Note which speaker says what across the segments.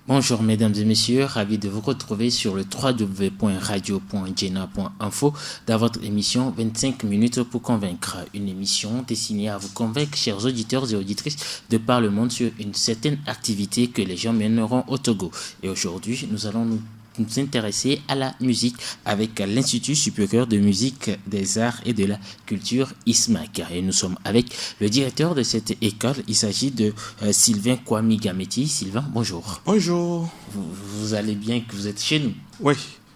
Speaker 1: Bonjour mesdames et messieurs, ravi de vous retrouver sur le www.radio.jena.info dans votre émission 25 minutes pour convaincre. Une émission destinée à vous convaincre, chers auditeurs et auditrices, de par le monde sur une certaine activité que les gens mèneront au Togo. Et aujourd'hui, nous allons nous intéresser à la musique avec l'Institut supérieur de musique, des arts et de la culture ISMAC. Et nous sommes avec le directeur de cette école. Il s'agit de Sylvain Kwame Gameti. Sylvain, bonjour.
Speaker 2: Bonjour.
Speaker 1: Vous allez bien, que vous êtes chez nous?
Speaker 2: Oui.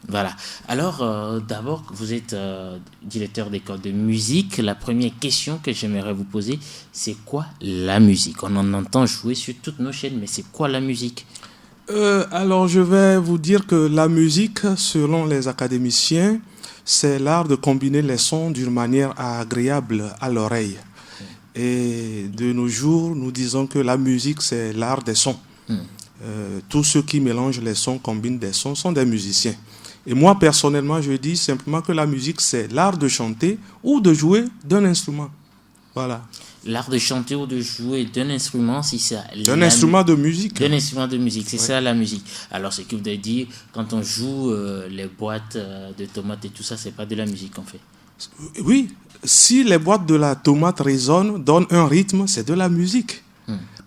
Speaker 1: Voilà. Alors, d'abord, vous êtes directeur d'école de musique. La première question que j'aimerais vous poser, c'est quoi la musique? On en entend jouer sur toutes nos chaînes, mais c'est quoi la musique?
Speaker 2: Alors, je vais vous dire que la musique, selon les académiciens, c'est l'art de combiner les sons d'une manière agréable à l'oreille. Et de nos jours, nous disons que la musique, c'est l'art des sons. Tous ceux qui mélangent les sons, combinent des sons, sont des musiciens. Et moi, personnellement, je dis simplement que la musique, c'est l'art de chanter ou de jouer d'un instrument. Voilà.
Speaker 1: L'art de chanter ou de jouer d'un instrument, si c'est
Speaker 2: d'un instrument de musique.
Speaker 1: D'un instrument de musique, c'est ça la musique. Alors, ce que vous devez dire, quand on joue les boîtes de tomates et tout ça, c'est pas de la musique en fait.
Speaker 2: Oui, si les boîtes de la tomate résonnent, donnent un rythme, c'est de la musique.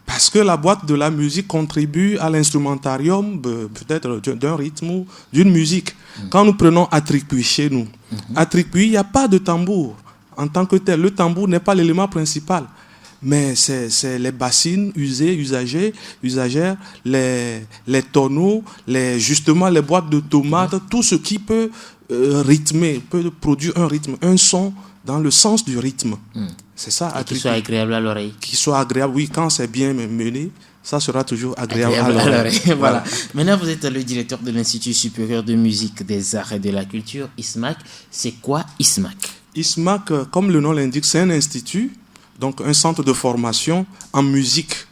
Speaker 2: Parce que la boîte de la musique contribue à l'instrumentarium peut-être d'un rythme ou d'une musique. Quand nous prenons Atricui chez nous, Atricui, il n'y a pas de tambour. En tant que tel, le tambour n'est pas l'élément principal, mais c'est les bassines usagères, les tonneaux, justement les boîtes de tomates, tout ce qui peut rythmer, peut produire un rythme, un son dans le sens du rythme. C'est ça.
Speaker 1: Et qui soit agréable à l'oreille.
Speaker 2: Qui soit agréable, oui, quand c'est bien mené, ça sera toujours agréable à l'oreille.
Speaker 1: Voilà. Maintenant, vous êtes le directeur de l'Institut supérieur de musique, des arts et de la culture, ISMAC. C'est quoi ISMAC?
Speaker 2: ISMAC, comme le nom l'indique, c'est un institut, donc un centre de formation en musique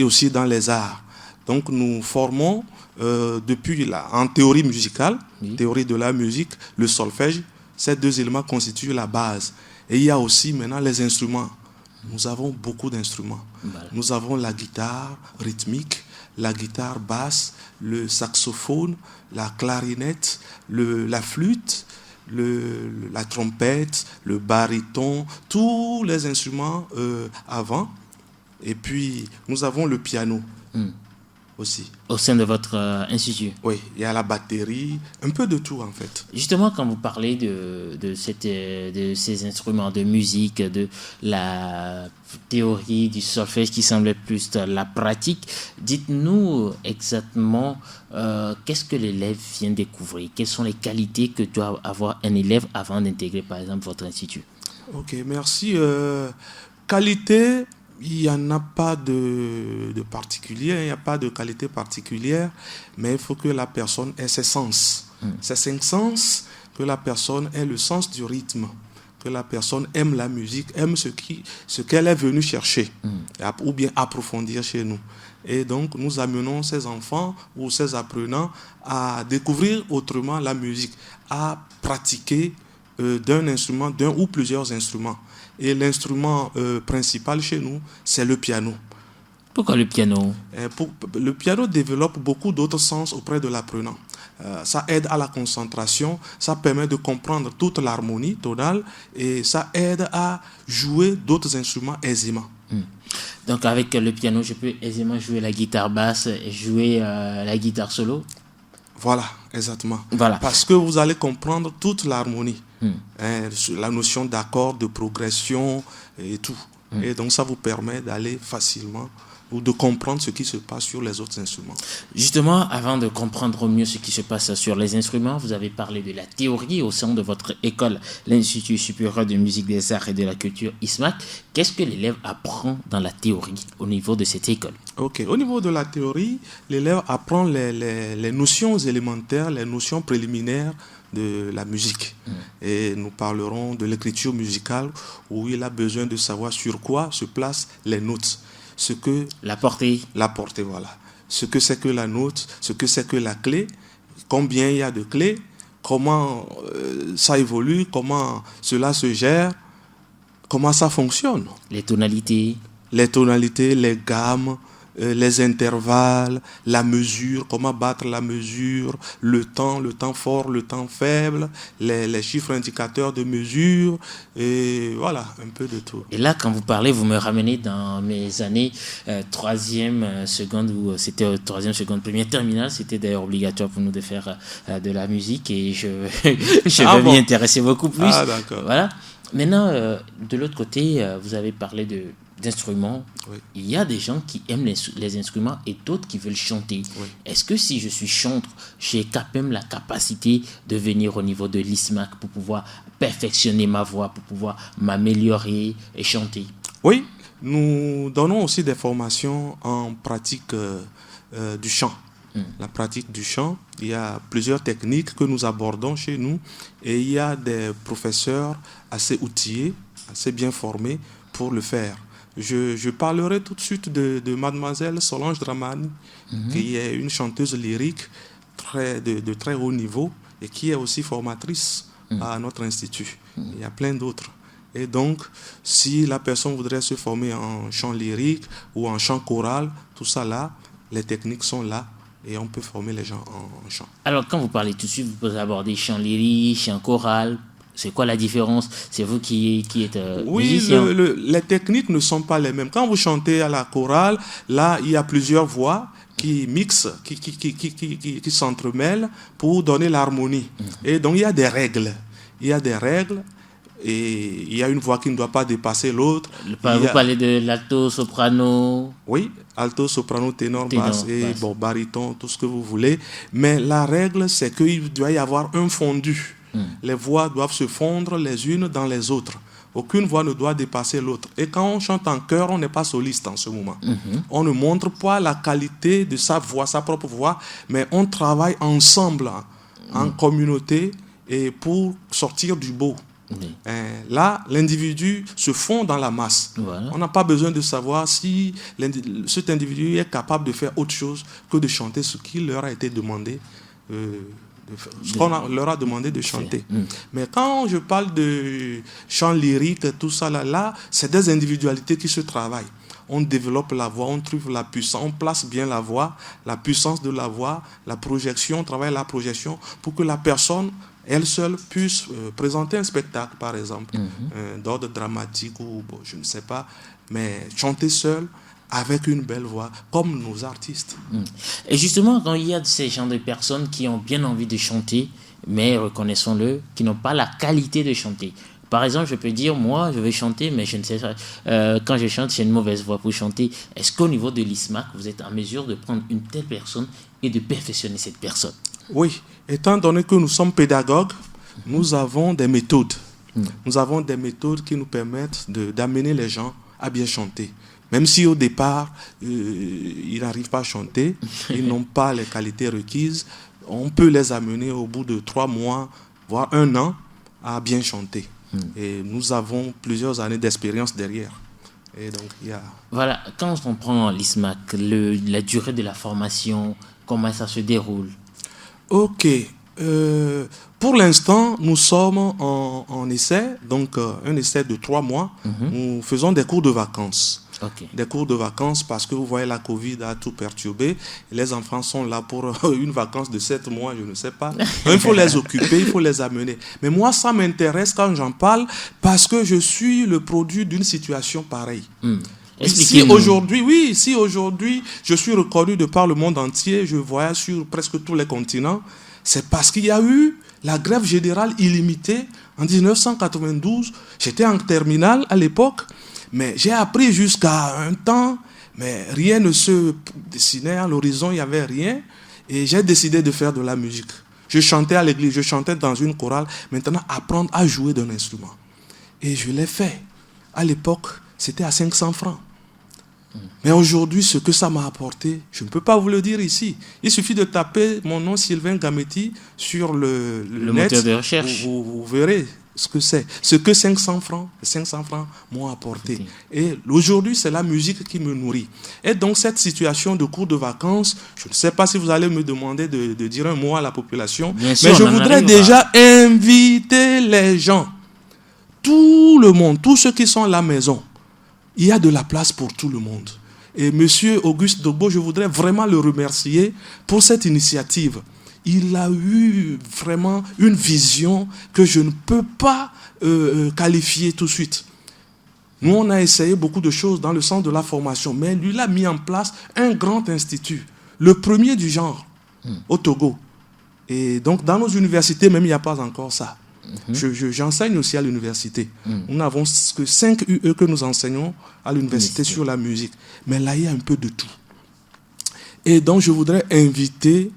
Speaker 2: et aussi dans les arts. Donc nous formons en théorie musicale, théorie de la musique, le solfège, ces deux éléments constituent la base. Et il y a aussi maintenant les instruments. Nous avons beaucoup d'instruments. Nous avons la guitare rythmique, la guitare basse, le saxophone, la clarinette, la flûte, la trompette, le baryton, tous les instruments avant. Et puis, nous avons le piano aussi.
Speaker 1: Au sein de votre institut?
Speaker 2: Oui, il y a la batterie, un peu de tout en fait.
Speaker 1: Justement, quand vous parlez de ces instruments de musique, de la théorie du solfège qui semble plus la pratique, dites-nous exactement qu'est-ce que l'élève vient découvrir? Quelles sont les qualités que doit avoir un élève avant d'intégrer par exemple votre institut?
Speaker 2: Ok, merci. Qualité, il n'y en a pas de particulier, il n'y a pas de qualité particulière, mais il faut que la personne ait ses sens. Ces 5 sens, que la personne ait le sens du rythme, que la personne aime la musique, aime ce qu'elle est venue chercher, ou bien approfondir chez nous. Et donc, nous amenons ces enfants ou ces apprenants à découvrir autrement la musique, à pratiquer d'un instrument, d'un ou plusieurs instruments. Et l'instrument principal chez nous, c'est le piano.
Speaker 1: Pourquoi le piano?
Speaker 2: Le piano développe beaucoup d'autres sens auprès de l'apprenant. Ça aide à la concentration, ça permet de comprendre toute l'harmonie tonale et ça aide à jouer d'autres instruments aisément.
Speaker 1: Donc avec le piano, je peux aisément jouer la guitare basse et jouer la guitare solo?
Speaker 2: Voilà, exactement.
Speaker 1: Voilà.
Speaker 2: Parce que vous allez comprendre toute l'harmonie, la notion d'accord, de progression et tout. Et donc ça vous permet d'aller facilement ou de comprendre ce qui se passe sur les autres instruments.
Speaker 1: Justement, avant de comprendre mieux ce qui se passe sur les instruments, vous avez parlé de la théorie au sein de votre école, l'Institut supérieur de musique, des arts et de la culture ISMAC. Qu'est-ce que l'élève apprend dans la théorie au niveau de cette école?
Speaker 2: Ok, au niveau de la théorie, l'élève apprend les notions élémentaires, les notions préliminaires de la musique. Et nous parlerons de l'écriture musicale où il a besoin de savoir sur quoi se placent les notes.
Speaker 1: La portée,
Speaker 2: voilà. Ce que c'est que la note, ce que c'est que la clé, combien il y a de clés, comment ça évolue, comment cela se gère, comment ça fonctionne.
Speaker 1: Les tonalités.
Speaker 2: Les tonalités, les gammes, les intervalles, la mesure, comment battre la mesure, le temps fort, le temps faible, les chiffres indicateurs de mesure, et voilà, un peu de tout.
Speaker 1: Et là, quand vous parlez, vous me ramenez dans mes années troisième, seconde, ou c'était troisième, seconde, première, terminale. C'était d'ailleurs obligatoire pour nous de faire de la musique, et je vais m'y intéresser beaucoup plus.
Speaker 2: Ah, d'accord.
Speaker 1: Voilà. Maintenant, de l'autre côté, vous avez parlé d'instruments.
Speaker 2: Oui.
Speaker 1: Il y a des gens qui aiment les instruments et d'autres qui veulent chanter.
Speaker 2: Oui.
Speaker 1: Est-ce que si je suis chanteur, j'ai quand même la capacité de venir au niveau de l'ISMAC pour pouvoir perfectionner ma voix, pour pouvoir m'améliorer et chanter?
Speaker 2: Oui, nous donnons aussi des formations en pratique du chant. La pratique du chant, il y a plusieurs techniques que nous abordons chez nous, et il y a des professeurs assez outillés, assez bien formés pour le faire. Je parlerai tout de suite de mademoiselle Solange Dramani, qui est une chanteuse lyrique de très haut niveau et qui est aussi formatrice à notre institut. Il y a plein d'autres. Et donc, si la personne voudrait se former en chant lyrique ou en chant choral, tout ça là, les techniques sont là. Et on peut former les gens en chant.
Speaker 1: Alors, quand vous parlez tout de suite, vous pouvez aborder chant lyrique, chant choral. C'est quoi la différence? C'est vous qui êtes musicien.
Speaker 2: Oui, les techniques ne sont pas les mêmes. Quand vous chantez à la chorale, là, il y a plusieurs voix qui mixent, qui s'entremêlent pour donner l'harmonie. Et donc, il y a des règles. Et il y a une voix qui ne doit pas dépasser l'autre.
Speaker 1: Vous parlez de l'alto, soprano.
Speaker 2: Oui, alto, soprano, ténor, basse et baryton, tout ce que vous voulez. Mais la règle, c'est qu'il doit y avoir un fondu. Les voix doivent se fondre les unes dans les autres. Aucune voix ne doit dépasser l'autre. Et quand on chante en chœur, on n'est pas soliste en ce moment. On ne montre pas la qualité de sa voix, sa propre voix, mais on travaille ensemble, en communauté, et pour sortir du beau. Là, l'individu se fond dans la masse. Voilà. On n'a pas besoin de savoir si cet individu est capable de faire autre chose que de chanter ce qui leur a été demandé, ce qu'on leur a demandé de chanter. Mais quand je parle de chant lyrique, tout ça là, c'est des individualités qui se travaillent. On développe la voix, on trouve la puissance, on place bien la voix, la puissance de la voix, la projection, on travaille la projection pour que la personne elle seule puisse présenter un spectacle, par exemple, d'ordre dramatique ou je ne sais pas, mais chanter seule avec une belle voix, comme nos artistes.
Speaker 1: Et justement, quand il y a ces genres de personnes qui ont bien envie de chanter, mais reconnaissons-le, qui n'ont pas la qualité de chanter. Par exemple, je peux dire, moi, je vais chanter, mais je ne sais pas. Quand je chante, j'ai une mauvaise voix pour chanter. Est-ce qu'au niveau de l'ISMAC, vous êtes en mesure de prendre une telle personne et de perfectionner cette personne?
Speaker 2: Oui, étant donné que nous sommes pédagogues, nous avons des méthodes. Nous avons des méthodes qui nous permettent d'amener les gens à bien chanter. Même si au départ, ils n'arrivent pas à chanter, ils n'ont pas les qualités requises, on peut les amener au bout de 3 mois, voire 1 an, à bien chanter. Et nous avons plusieurs années d'expérience derrière. Et donc,
Speaker 1: Voilà, quand on prend l'ISMAC, la durée de la formation, comment ça se déroule?
Speaker 2: Ok. Pour l'instant, nous sommes en essai, donc un essai de 3 mois. Nous faisons des cours de vacances. Des cours de vacances parce que vous voyez, la Covid a tout perturbé. Les enfants sont là pour une vacance de 7 mois, je ne sais pas. Il faut les occuper, il faut les amener. Mais moi, ça m'intéresse quand j'en parle parce que je suis le produit d'une situation pareille. Si aujourd'hui, je suis reconnu de par le monde entier, je voyage sur presque tous les continents, c'est parce qu'il y a eu la grève générale illimitée en 1992. J'étais en terminale à l'époque, mais j'ai appris jusqu'à un temps, mais rien ne se dessinait à l'horizon, il n'y avait rien, et j'ai décidé de faire de la musique. Je chantais à l'église, je chantais dans une chorale, maintenant apprendre à jouer d'un instrument. Et je l'ai fait. À l'époque, c'était à 500 francs. Mais aujourd'hui, ce que ça m'a apporté, je ne peux pas vous le dire ici. Il suffit de taper mon nom, Sylvain Gametti, sur le net,
Speaker 1: moteur de recherche.
Speaker 2: Vous verrez ce que c'est. Ce que 500 francs m'ont apporté. Et aujourd'hui, c'est la musique qui me nourrit. Et donc, cette situation de cours de vacances, je ne sais pas si vous allez me demander de dire un mot à la population, mais je voudrais déjà inviter les gens. tout le monde, tous ceux qui sont à la maison, il y a de la place pour tout le monde. Et Monsieur Auguste Dogbo, je voudrais vraiment le remercier pour cette initiative. Il a eu vraiment une vision que je ne peux pas qualifier tout de suite. Nous, on a essayé beaucoup de choses dans le sens de la formation, mais lui, il a mis en place un grand institut, le premier du genre, au Togo. Et donc, dans nos universités, même, il n'y a pas encore ça. J'enseigne aussi à l'université. Nous n'avons que 5 UE que nous enseignons à l'université sur la musique. Mais là, il y a un peu de tout. Et donc, je voudrais inviter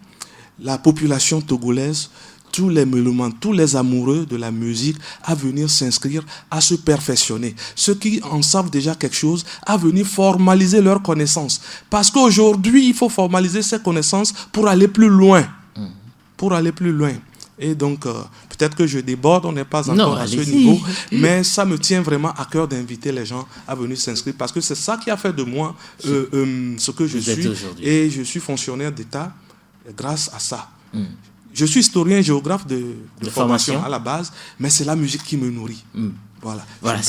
Speaker 2: la population togolaise, tous les mélomanes, tous les amoureux de la musique, à venir s'inscrire, à se perfectionner. Ceux qui en savent déjà quelque chose, à venir formaliser leurs connaissances. Parce qu'aujourd'hui, il faut formaliser ces connaissances pour aller plus loin. Pour aller plus loin. Et donc, peut-être que je déborde, on n'est pas encore à ce niveau, mais ça me tient vraiment à cœur d'inviter les gens à venir s'inscrire, parce que c'est ça qui a fait de moi ce que je suis. Et je suis fonctionnaire d'État grâce à ça. Je suis historien et géographe de formation à la base, mais c'est la musique qui me nourrit.
Speaker 1: Voilà,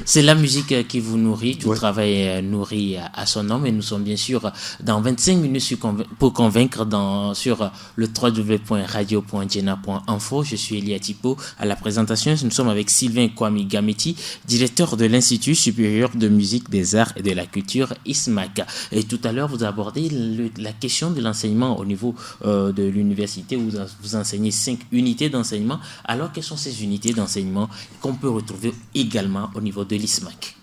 Speaker 1: c'est la musique qui vous nourrit, tout travail nourrit à son nom, et nous sommes bien sûr dans 25 minutes pour convaincre sur le www.radio.jena.info. Je suis Elia Tipo à la présentation. Nous sommes avec Sylvain Kwame Gameti, directeur de l'Institut supérieur de musique, des arts et de la culture ISMAC. Et tout à l'heure, vous abordez la question de l'enseignement au niveau de l'université, où vous enseignez 5 unités d'enseignement. Alors, quelles sont ces unités d'enseignement qu'on peut retrouver également au niveau de l'ISMAC?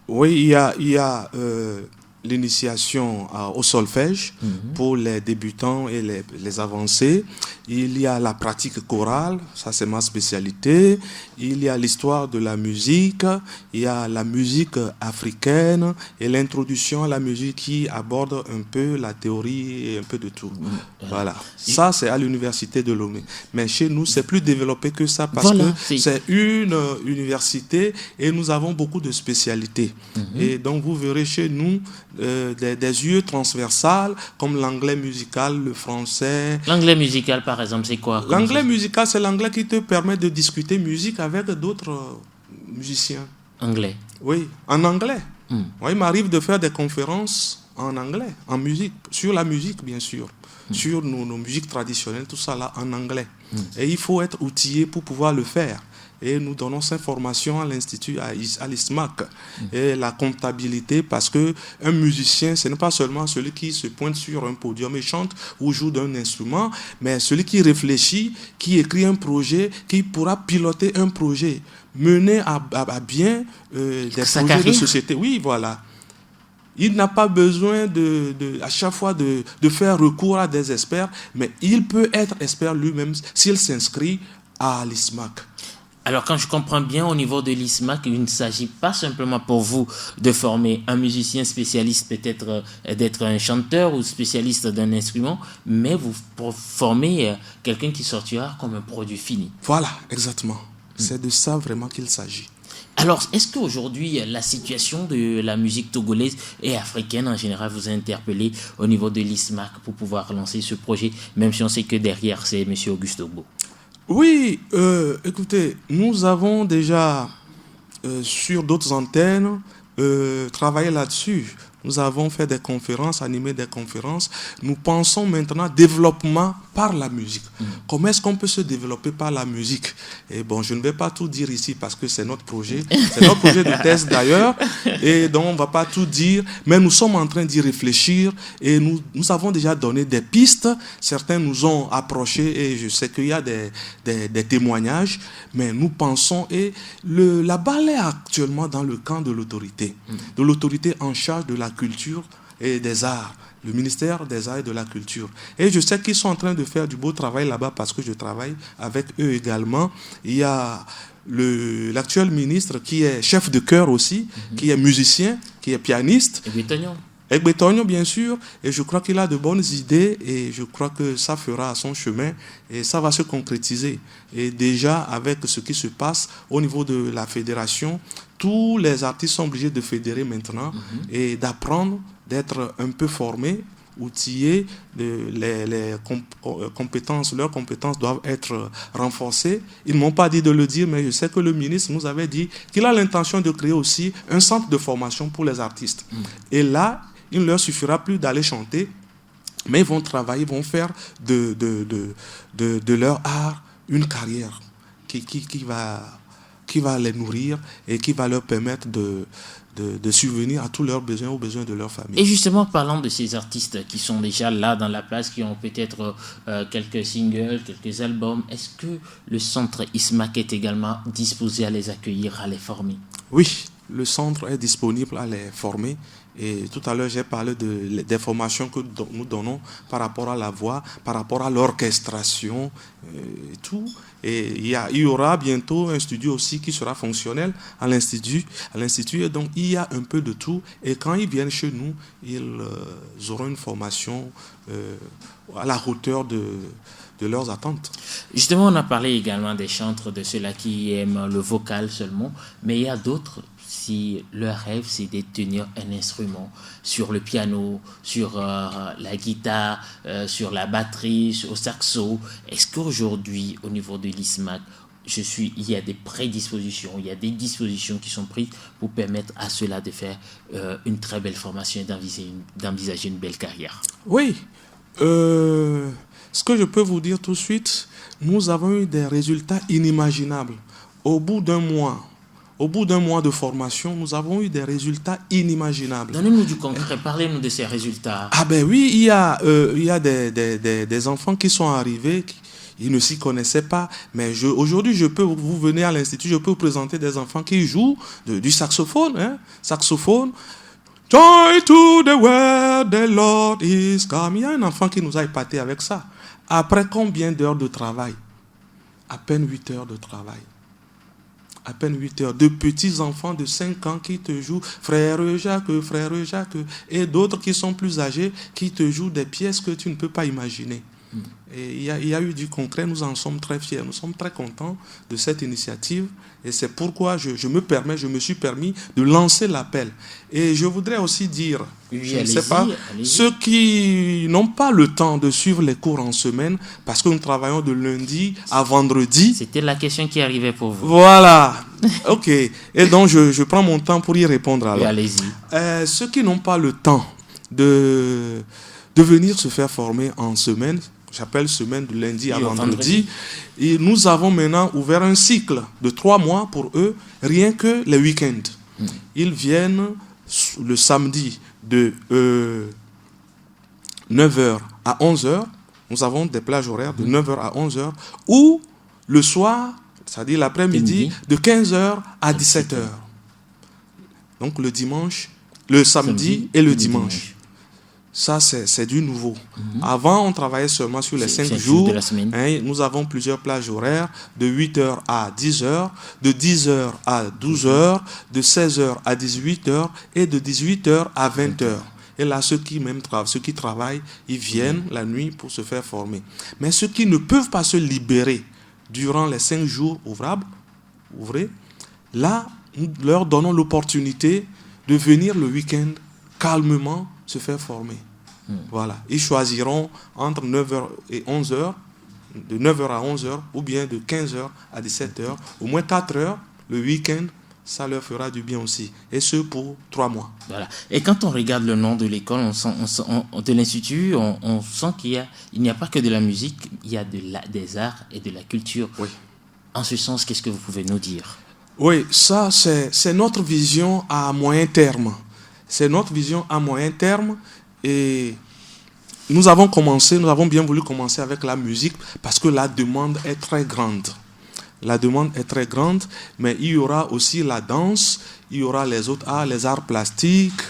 Speaker 2: Oui, il y a l'initiation au solfège pour les débutants et les avancés. Il y a la pratique chorale, ça c'est ma spécialité. Il y a l'histoire de la musique, il y a la musique africaine et l'introduction à la musique qui aborde un peu la théorie et un peu de tout. Voilà. Ça c'est à l'université de Lomé. Mais chez nous c'est plus développé que ça, parce que c'est une université et nous avons beaucoup de spécialités. Et donc vous verrez chez nous des UE transversales comme l'anglais musical, le français.
Speaker 1: L'anglais musical, par exemple, c'est quoi?
Speaker 2: L'anglais musical, c'est l'anglais qui te permet de discuter musique avec d'autres musiciens.
Speaker 1: Anglais?
Speaker 2: Oui, en anglais. Moi, il m'arrive de faire des conférences en anglais, en musique, sur la musique, bien sûr, sur nos musiques traditionnelles, tout ça là, en anglais. Et il faut être outillé pour pouvoir le faire. Et nous donnons cette formation à l'Institut, à l'ISMAC. Et la comptabilité, parce qu'un musicien, ce n'est pas seulement celui qui se pointe sur un podium et chante ou joue d'un instrument, mais celui qui réfléchit, qui écrit un projet, qui pourra piloter un projet, mener à bien des projets de société. Oui, voilà. Il n'a pas besoin à chaque fois de faire recours à des experts, mais il peut être expert lui-même s'il s'inscrit à l'ISMAC.
Speaker 1: Alors, quand je comprends bien, au niveau de l'ISMAC, il ne s'agit pas simplement pour vous de former un musicien spécialiste, peut-être d'être un chanteur ou spécialiste d'un instrument, mais vous formez quelqu'un qui sortira comme un produit fini.
Speaker 2: Voilà, exactement. C'est de ça vraiment qu'il s'agit.
Speaker 1: Alors, est-ce qu'aujourd'hui, la situation de la musique togolaise et africaine en général vous a interpellé au niveau de l'ISMAC pour pouvoir lancer ce projet, même si on sait que derrière, c'est M. Auguste Dogbo?
Speaker 2: Oui, écoutez, nous avons déjà, sur d'autres antennes, travaillé là-dessus. Nous avons fait des conférences, animé des conférences. Nous pensons maintenant développement par la musique. Comment est-ce qu'on peut se développer par la musique? Et bon, je ne vais pas tout dire ici parce que c'est notre projet. C'est notre projet de thèse d'ailleurs. Et donc, on ne va pas tout dire. Mais nous sommes en train d'y réfléchir. Et nous avons déjà donné des pistes. Certains nous ont approchés et je sais qu'il y a des témoignages. Mais nous pensons, et la balle est actuellement dans le camp de l'autorité. De l'autorité en charge de la culture et des arts, le ministère des Arts et de la Culture. Et je sais qu'ils sont en train de faire du beau travail là-bas parce que je travaille avec eux également. Il y a l'actuel ministre qui est chef de chœur aussi, qui est musicien, qui est pianiste. Egbetonio, bien sûr, et je crois qu'il a de bonnes idées et je crois que ça fera son chemin et ça va se concrétiser. Et déjà, avec ce qui se passe au niveau de la fédération, tous les artistes sont obligés de fédérer maintenant et d'apprendre, d'être un peu formés outillés, compétences, leurs compétences doivent être renforcées. Ils ne m'ont pas dit de le dire, mais je sais que le ministre nous avait dit qu'il a l'intention de créer aussi un centre de formation pour les artistes. Et là, il ne leur suffira plus d'aller chanter, mais ils vont travailler, ils vont faire de leur art une carrière qui va les nourrir et qui va leur permettre de subvenir à tous leurs besoins, aux besoins de leur famille.
Speaker 1: Et justement, parlant de ces artistes qui sont déjà là dans la place, qui ont peut-être quelques singles, quelques albums, est-ce que le centre ISMAC est également disposé à les accueillir, à les former?
Speaker 2: Oui, le centre est disponible à les former. Et tout à l'heure, j'ai parlé des formations que nous donnons par rapport à la voix, par rapport à l'orchestration et tout. Et il y aura bientôt un studio aussi qui sera fonctionnel à l'Institut. Et donc, il y a un peu de tout. Et quand ils viennent chez nous, ils auront une formation à la hauteur de leurs attentes.
Speaker 1: Justement, on a parlé également des chantres, de ceux-là qui aiment le vocal seulement, mais il y a d'autres, si leur rêve, c'est de tenir un instrument sur le piano, sur la guitare, sur la batterie, au saxo. Est-ce qu'aujourd'hui, au niveau de l'ISMAC, il y a des prédispositions, il y a des dispositions qui sont prises pour permettre à ceux-là de faire une très belle formation et d'envisager une belle carrière?
Speaker 2: Oui. Ce que je peux vous dire tout de suite, nous avons eu des résultats inimaginables. Au bout d'un mois de formation, nous avons eu des résultats inimaginables.
Speaker 1: Donnez-nous du concret, parlez-nous de ces résultats.
Speaker 2: Ah ben oui, il y a des enfants qui sont arrivés, ils ne s'y connaissaient pas, mais aujourd'hui, vous venez à l'Institut, je peux vous présenter des enfants qui jouent du saxophone. Saxophone. Joy to the world, the Lord is come. Il y a un enfant qui nous a épaté avec ça. Après combien d'heures de travail? À peine 8 heures de travail. À peine 8 heures. De petits enfants de 5 ans qui te jouent frère Jacques, et d'autres qui sont plus âgés qui te jouent des pièces que tu ne peux pas imaginer. Et il y a eu du concret, nous en sommes très fiers, nous sommes très contents de cette initiative et c'est pourquoi je me suis permis de lancer l'appel. Et je voudrais aussi dire, je ne sais pas, ceux qui n'ont pas le temps de suivre les cours en semaine, parce que nous travaillons de lundi à vendredi.
Speaker 1: C'était la question qui arrivait pour vous.
Speaker 2: Voilà, ok. Et donc je prends mon temps pour y répondre alors.
Speaker 1: Oui, allez-y.
Speaker 2: Ceux qui n'ont pas le temps de venir se faire former en semaine, j'appelle semaine de lundi à vendredi. Et nous avons maintenant ouvert un cycle de 3 mois pour eux, rien que les week-ends. Ils viennent le samedi de 9h à 11h. Nous avons des plages horaires de 9h à 11h. Ou le soir, c'est-à-dire l'après-midi, de 15h à 17h. Donc le samedi et le dimanche. Ça, c'est du nouveau. Avant, on travaillait seulement sur les 5 jours.
Speaker 1: De la semaine.
Speaker 2: Nous avons plusieurs plages horaires de 8h à 10h, de 10h à 12h, de 16h à 18h et de 18h à 20h. Et là, ceux qui travaillent, ils viennent la nuit pour se faire former. Mais ceux qui ne peuvent pas se libérer durant les 5 jours ouvrés, là, nous leur donnons l'opportunité de venir le week-end calmement se faire former. Voilà. Ils choisiront entre 9h et 11h, de 9h à 11h, ou bien de 15h à 17h, au moins 4 heures, le week-end, ça leur fera du bien aussi. Et ce, pour 3 mois.
Speaker 1: Voilà. Et quand on regarde le nom de l'école, de l'Institut, on sent qu'il n'y a pas que de la musique, il y a des arts et de la culture.
Speaker 2: Oui.
Speaker 1: En ce sens, qu'est-ce que vous pouvez nous dire?
Speaker 2: Oui, ça, c'est notre vision à moyen terme. C'est notre vision à moyen terme et nous avons bien voulu commencer avec la musique parce que la demande est très grande. La demande est très grande, mais il y aura aussi la danse, il y aura les autres arts, les arts plastiques,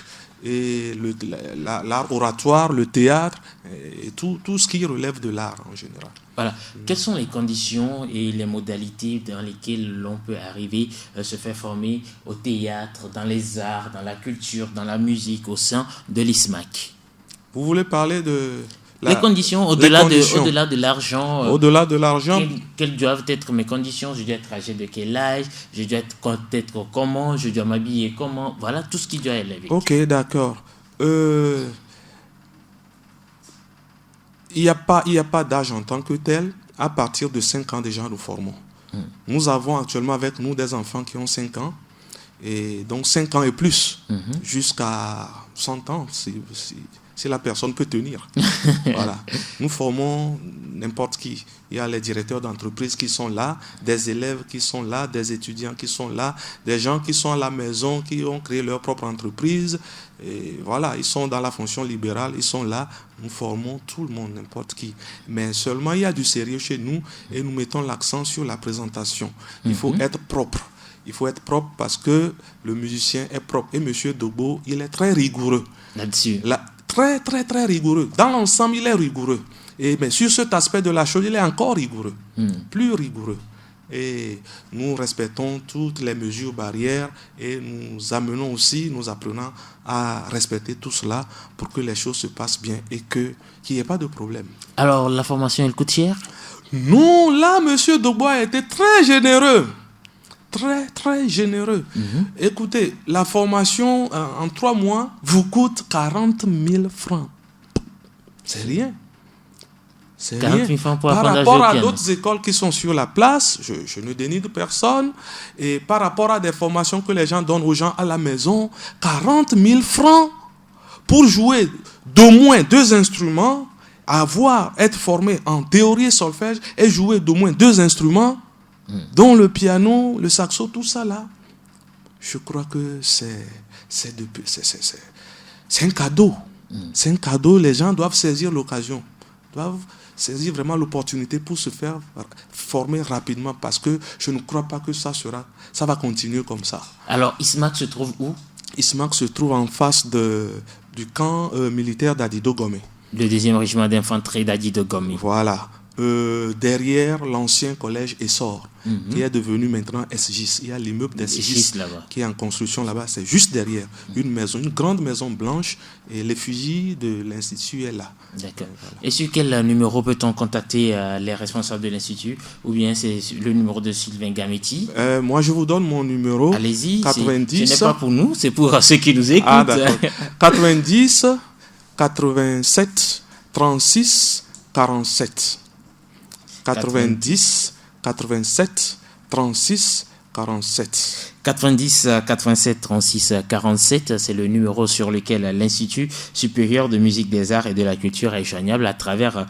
Speaker 2: et l'art oratoire, le théâtre, et tout ce qui relève de l'art en général.
Speaker 1: Voilà. Quelles sont les conditions et les modalités dans lesquelles l'on peut arriver à se faire former au théâtre, dans les arts, dans la culture, dans la musique, au sein de l'ISMAC?
Speaker 2: Vous voulez parler de...
Speaker 1: les conditions, au-delà de l'argent.
Speaker 2: Au-delà de l'argent.
Speaker 1: Quelles doivent être mes conditions? Je dois être âgé de quel âge? Je dois être comment? Je dois m'habiller comment? Voilà tout ce qui doit être avec.
Speaker 2: Ok, d'accord. Il n'y a pas d'âge en tant que tel. À partir de 5 ans déjà, nous formons. Nous avons actuellement avec nous des enfants qui ont 5 ans. Et donc 5 ans et plus, jusqu'à 100 ans, si la personne peut tenir. Voilà. Nous formons n'importe qui. Il y a les directeurs d'entreprise qui sont là, des élèves qui sont là, des étudiants qui sont là, des gens qui sont à la maison, qui ont créé leur propre entreprise. Et voilà, ils sont dans la fonction libérale, ils sont là. Nous formons tout le monde, n'importe qui. Mais seulement, il y a du sérieux chez nous et nous mettons l'accent sur la présentation. Il faut être propre. Il faut être propre parce que le musicien est propre. Et M. Dogbo, il est très rigoureux.
Speaker 1: Là-dessus.
Speaker 2: Très, très, très rigoureux. Dans l'ensemble, il est rigoureux. Mais sur cet aspect de la chose, il est encore rigoureux. Plus rigoureux. Et nous respectons toutes les mesures barrières et nous amenons aussi, nous apprenons à respecter tout cela pour que les choses se passent bien et qu'il n'y ait pas de problème.
Speaker 1: Alors, la formation, elle coûte cher?
Speaker 2: Non, là, M. Dogbo a été très généreux. Très, très généreux. Écoutez, la formation en 3 mois vous coûte 40 000 francs. C'est rien. C'est
Speaker 1: 40 000
Speaker 2: rien.
Speaker 1: francs pour
Speaker 2: Par
Speaker 1: apprendre à
Speaker 2: rapport
Speaker 1: jouer au
Speaker 2: à
Speaker 1: piano.
Speaker 2: d'autres écoles qui sont sur la place, je ne dénigre personne. Et par rapport à des formations que les gens donnent aux gens à la maison, 40 000 francs pour jouer d'au moins 2 instruments, être formé en théorie et solfège et jouer d'au moins 2 instruments, dont le piano, le saxo, tout ça là. Je crois que c'est un cadeau. C'est un cadeau. Les gens doivent saisir l'occasion. Doivent saisir vraiment l'opportunité pour se faire former rapidement parce que je ne crois pas que ça va continuer comme ça.
Speaker 1: Alors, ISMAC se trouve où?
Speaker 2: ISMAC se trouve en face du camp militaire d'Adido Gomé.
Speaker 1: Le 2e régiment d'infanterie d'Adido Gomé.
Speaker 2: Voilà. Derrière l'ancien collège Essor, qui est devenu maintenant SGIS. Il y a l'immeuble d'SGIS qui est en construction là-bas. C'est juste derrière. Une maison, une grande maison blanche, et l'effigie de l'Institut est là.
Speaker 1: D'accord. Voilà. Et sur quel numéro peut-on contacter les responsables de l'Institut? Ou bien c'est le numéro de Sylvain Gametti?
Speaker 2: Moi, je vous donne mon numéro.
Speaker 1: Allez-y.
Speaker 2: 90.
Speaker 1: Ce n'est pas pour nous, c'est pour ceux qui nous écoutent.
Speaker 2: Ah, d'accord. 90 87 36 47. 90 87 36 47.
Speaker 1: 90 87 36 47, c'est le numéro sur lequel l'Institut supérieur de musique des arts et de la culture est joignable à travers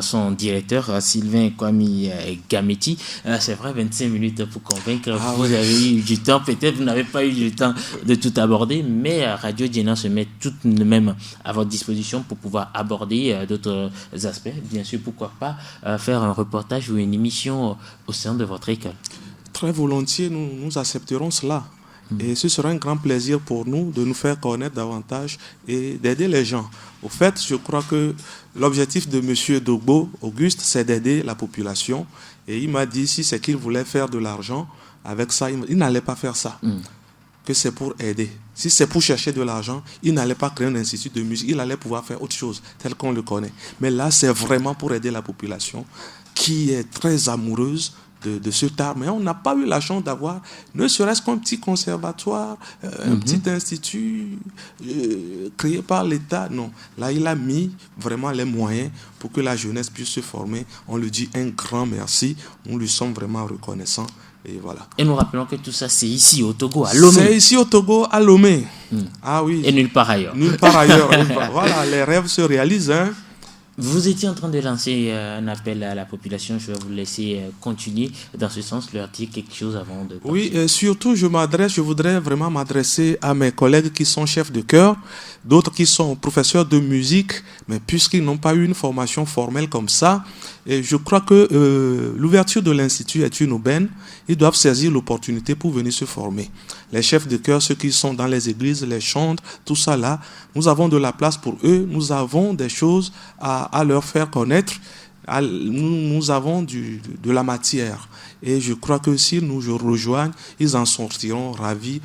Speaker 1: son directeur Sylvain Kwame Gametti. C'est vrai, 25 minutes pour convaincre. Vous avez eu du temps, peut-être vous n'avez pas eu du temps de tout aborder, mais Radio Djena se met tout de même à votre disposition pour pouvoir aborder d'autres aspects. Bien sûr, pourquoi pas faire un reportage ou une émission au sein de votre école.
Speaker 2: Très volontiers, nous accepterons cela. Et ce sera un grand plaisir pour nous de nous faire connaître davantage et d'aider les gens. Au fait, je crois que l'objectif de M. Dogbo, Auguste, c'est d'aider la population. Et il m'a dit, si c'est qu'il voulait faire de l'argent, avec ça, il n'allait pas faire ça. Que c'est pour aider. Si c'est pour chercher de l'argent, il n'allait pas créer un institut de musique. Il allait pouvoir faire autre chose, tel qu'on le connaît. Mais là, c'est vraiment pour aider la population qui est très amoureuse de ce art, mais on n'a pas eu la chance d'avoir, ne serait-ce qu'un petit conservatoire, un petit institut créé par l'État. Non, là, il a mis vraiment les moyens pour que la jeunesse puisse se former. On lui dit un grand merci, nous lui sommes vraiment reconnaissants. Et voilà.
Speaker 1: Et nous rappelons que tout ça, c'est ici au Togo, à Lomé.
Speaker 2: C'est ici au Togo, à Lomé. Ah oui.
Speaker 1: Et nulle part ailleurs.
Speaker 2: Nulle part ailleurs. Voilà, les rêves se réalisent, hein.
Speaker 1: Vous étiez en train de lancer un appel à la population. Je vais vous laisser continuer dans ce sens, leur dire quelque chose avant de partir.
Speaker 2: Oui, et surtout, je voudrais vraiment m'adresser à mes collègues qui sont chefs de chœur, d'autres qui sont professeurs de musique, mais puisqu'ils n'ont pas eu une formation formelle comme ça, et je crois que l'ouverture de l'Institut est une aubaine. Ils doivent saisir l'opportunité pour venir se former. Les chefs de chœur, ceux qui sont dans les églises, les chantres, tout ça là, nous avons de la place pour eux, nous avons des choses à leur faire connaître, nous avons de la matière. Et je crois que s'ils nous rejoignent, ils en sortiront ravis,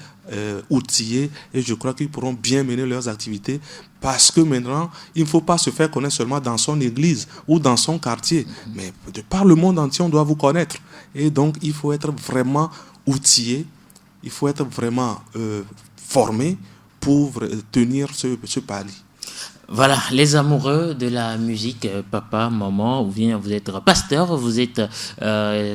Speaker 2: outillés, et je crois qu'ils pourront bien mener leurs activités, parce que maintenant, il ne faut pas se faire connaître seulement dans son église ou dans son quartier, mais de par le monde entier, on doit vous connaître. Et donc, il faut être vraiment outillé, il faut être vraiment formé pour tenir ce pari.
Speaker 1: Voilà, les amoureux de la musique, papa, maman, ou bien vous êtes pasteur, vous êtes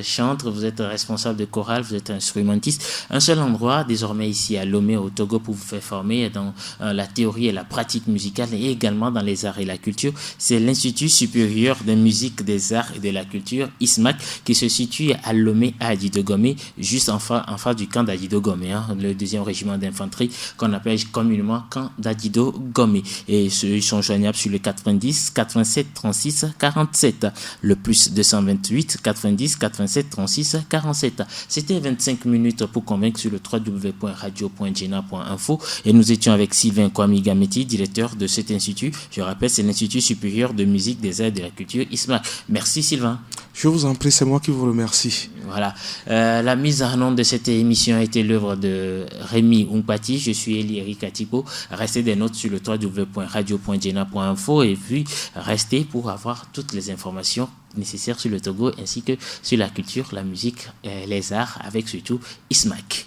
Speaker 1: chantre, vous êtes responsable de chorale, vous êtes instrumentiste. Un seul endroit, désormais ici à Lomé, au Togo, pour vous faire former dans la théorie et la pratique musicale et également dans les arts et la culture. C'est l'Institut supérieur de musique, des arts et de la culture, ISMAC, qui se situe à Lomé, à Adidogomé, juste en face du camp d'Adidogomé, hein, le 2e régiment d'infanterie qu'on appelle communément camp d'Adidogomé. Et ils sont joignables sur le 90 87 36 47, le plus 228 90 87 36 47. C'était 25 minutes pour convaincre sur le www.radio.gena.info et nous étions avec Sylvain Kwame Gameti, directeur de cet institut. Je rappelle, c'est l'Institut supérieur de musique, des arts et de la culture, ISMAC. Merci Sylvain.
Speaker 2: Je vous en prie, c'est moi qui vous remercie.
Speaker 1: Voilà. La mise en onde de cette émission a été l'œuvre de Rémi Umpati. Je suis Eli Eric Atipo. Restez des notes sur le www.radio.gena.info et puis restez pour avoir toutes les informations nécessaires sur le Togo ainsi que sur la culture, la musique, les arts avec surtout ISMAC.